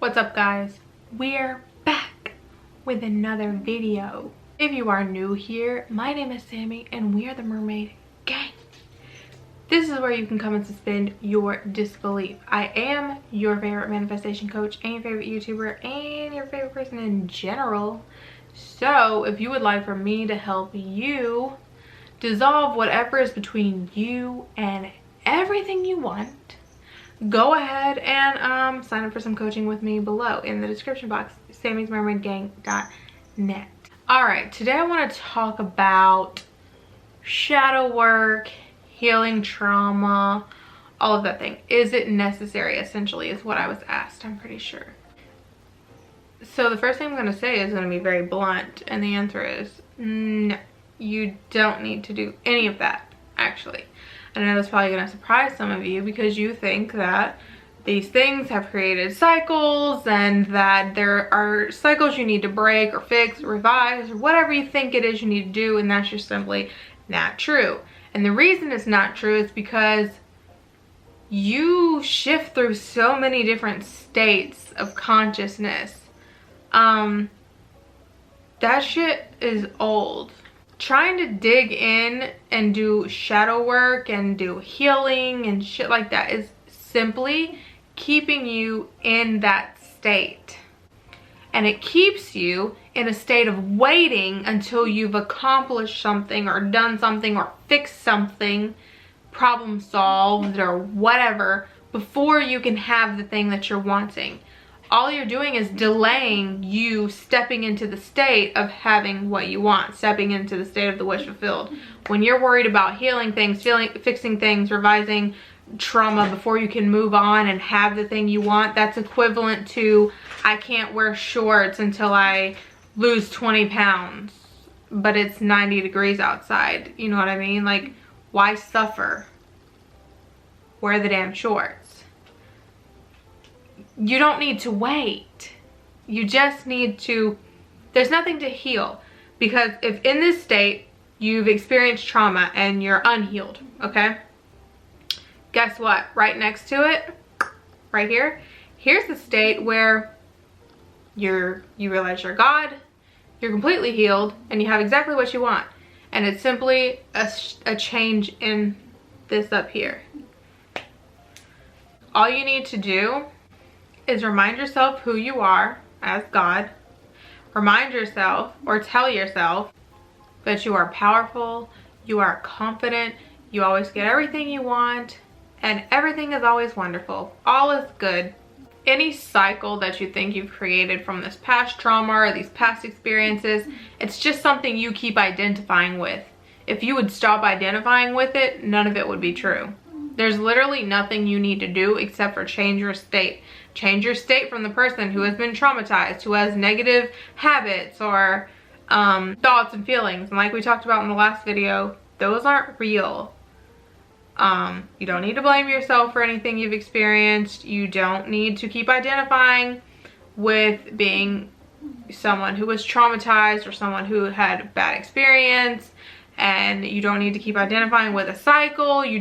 What's up, guys? We're back with another video. If you are new here, my name is Sammy and we are the Mermaid Gang. This is where you can come and suspend your disbelief. I am your favorite manifestation coach and your favorite YouTuber and your favorite person in general. So if you would like for me to help you dissolve whatever is between you and everything you want, go ahead and sign up for some coaching with me below in the description box, sammysmermaidgang.net. All right, today I want to talk about shadow work, healing trauma, all of that thing. Is it necessary, essentially, is what I was asked, I'm pretty sure. So the first thing I'm going to say is going to be very blunt, and the answer is no. You don't need to do any of that, actually. I know that's probably going to surprise some of you because you think that these things have created cycles and that there are cycles you need to break or fix or revise or whatever you think it is you need to do, and that's just simply not true. And the reason it's not true is because you shift through so many different states of consciousness. That shit is old. Trying to dig in and do shadow work and do healing and shit like that is simply keeping you in that state. And it keeps you in a state of waiting until you've accomplished something or done something or fixed something, problem solved or whatever, before you can have the thing that you're wanting. All you're doing is delaying you stepping into the state of having what you want, stepping into the state of the wish fulfilled. When you're worried about healing things, fixing things, revising trauma before you can move on and have the thing you want, that's equivalent to, I can't wear shorts until I lose 20 pounds, but it's 90 degrees outside. You know what I mean? Like, why suffer? Wear the damn shorts. You don't need to wait. You just need to, there's nothing to heal. Because if in this state you've experienced trauma and you're unhealed, okay? Guess what? Right next to it, right here, here's the state where you realize you're God, you're completely healed, and you have exactly what you want. And it's simply a change in this up here. All you need to do is remind yourself who you are as God. Remind yourself or tell yourself that you are powerful, you are confident, you always get everything you want, and everything is always wonderful. All is good. Any cycle that you think you've created from this past trauma or these past experiences, it's just something you keep identifying with. If you would stop identifying with it, none of it would be true. There's literally nothing you need to do except for change your state. Change your state from the person who has been traumatized, who has negative habits or thoughts and feelings. And like we talked about in the last video, those aren't real. You don't need to blame yourself for anything you've experienced. You don't need to keep identifying with being someone who was traumatized or someone who had a bad experience. And you don't need to keep identifying with a cycle. You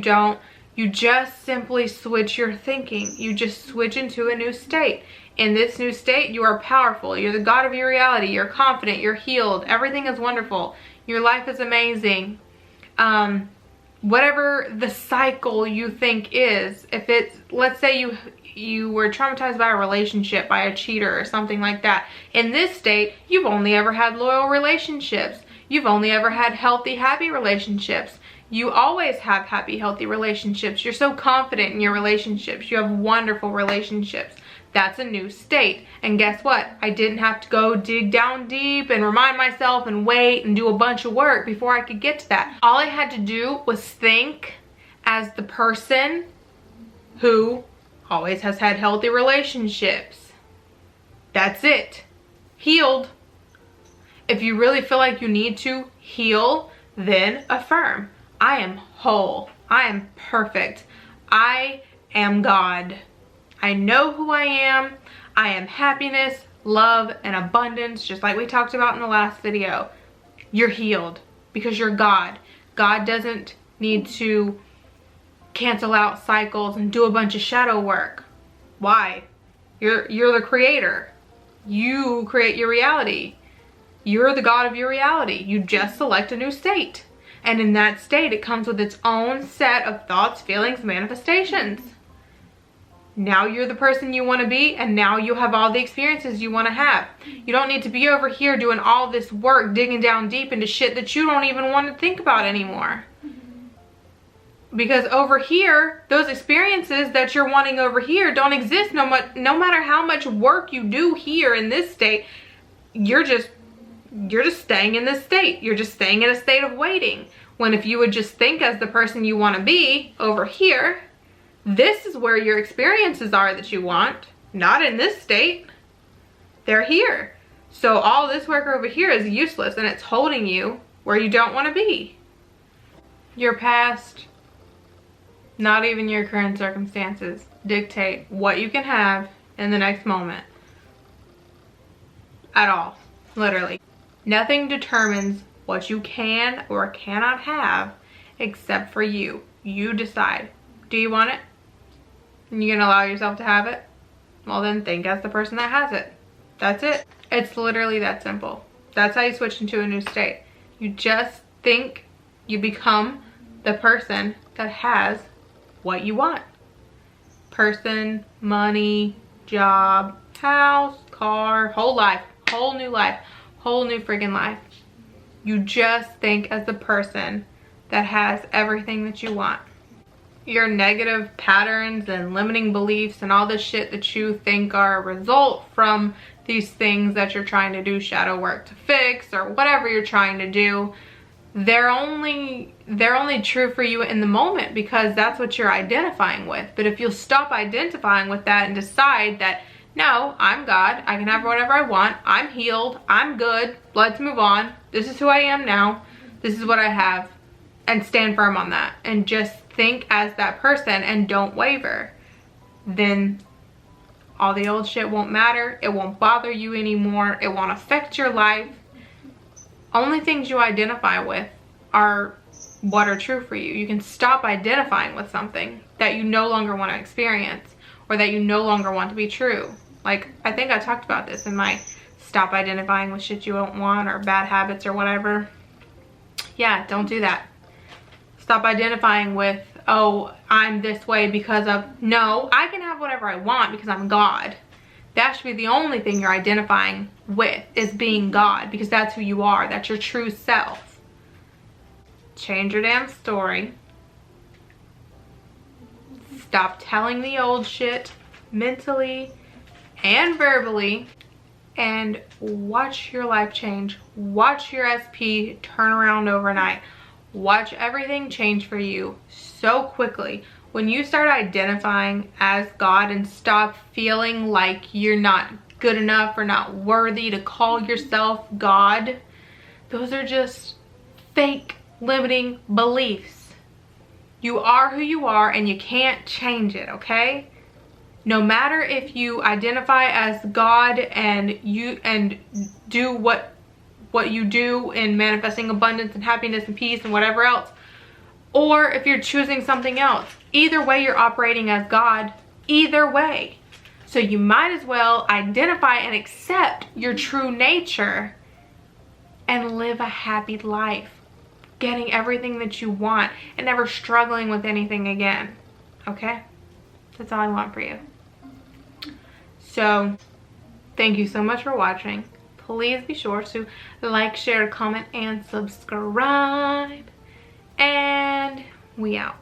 just simply switch your thinking. You just switch into a new state. In this new state, you are powerful. You're the God of your reality. You're confident. You're healed. Everything is wonderful. Your life is amazing. Whatever the cycle you think is, if it's, let's say you were traumatized by a relationship, by a cheater or something like that. In this state, you've only ever had loyal relationships. You've only ever had healthy, happy relationships. You always have happy, healthy relationships. You're so confident in your relationships. You have wonderful relationships. That's a new state. And guess what? I didn't have to go dig down deep and remind myself and wait and do a bunch of work before I could get to that. All I had to do was think as the person who always has had healthy relationships. That's it. Healed. If you really feel like you need to heal, then affirm. I am whole. I am perfect. I am God. I know who I am. I am happiness, love, and abundance, just like we talked about in the last video. You're healed because you're God. God doesn't need to cancel out cycles and do a bunch of shadow work. Why? You're the creator. You create your reality. You're the God of your reality. You just select a new state. And in that state, it comes with its own set of thoughts, feelings, manifestations. Now you're the person you want to be, and now you have all the experiences you want to have. You don't need to be over here doing all this work, digging down deep into shit that you don't even want to think about anymore. Because over here, those experiences that you're wanting over here don't exist. No matter how much work you do here in this state, you're just staying in this state. You're just staying in a state of waiting. When if you would just think as the person you want to be over here, this is where your experiences are that you want, not in this state. They're here. So all this work over here is useless, and it's holding you where you don't want to be. Your past, not even your current circumstances, dictate what you can have in the next moment. At all. Literally. Nothing determines what you can or cannot have except for you. You decide. Do you want it? And you're gonna allow yourself to have it? Well, then think as the person that has it. That's it. It's literally that simple. That's how you switch into a new state. You just think, you become the person that has what you want. Person, money, job, house, car, whole life, whole new friggin' life. You just think as the person that has everything that you want. Your negative patterns and limiting beliefs and all this shit that you think are a result from these things that you're trying to do shadow work to fix, or whatever you're trying to do, they're only true for you in the moment because that's what you're identifying with. But if you'll stop identifying with that and decide that, no, I'm God, I can have whatever I want, I'm healed, I'm good, let's move on, this is who I am now, this is what I have, and stand firm on that, and just think as that person and don't waver, then all the old shit won't matter. It won't bother you anymore. It won't affect your life. Only things you identify with are what are true for you. You can stop identifying with something that you no longer want to experience, or that you no longer want to be true. Like, I think I talked about this in my stop identifying with shit you don't want, or bad habits, or whatever. Yeah, don't do that. Stop identifying with, oh, I'm this way because of, no, I can have whatever I want because I'm God. That should be the only thing you're identifying with, is being God, because that's who you are. That's your true self. Change your damn story. Stop telling the old shit mentally and verbally, and watch your life change. Watch your SP turn around overnight. Watch everything change for you so quickly. When you start identifying as God and stop feeling like you're not good enough or not worthy to call yourself God, those are just fake limiting beliefs. You are who you are, and you can't change it, okay? No matter if you identify as God and do what you do in manifesting abundance and happiness and peace and whatever else, or if you're choosing something else, either way you're operating as God, either way. So you might as well identify and accept your true nature and live a happy life, getting everything that you want and never struggling with anything again. Okay? That's all I want for you. So thank you so much for watching. Please be sure to like, share, comment, and subscribe. And we out.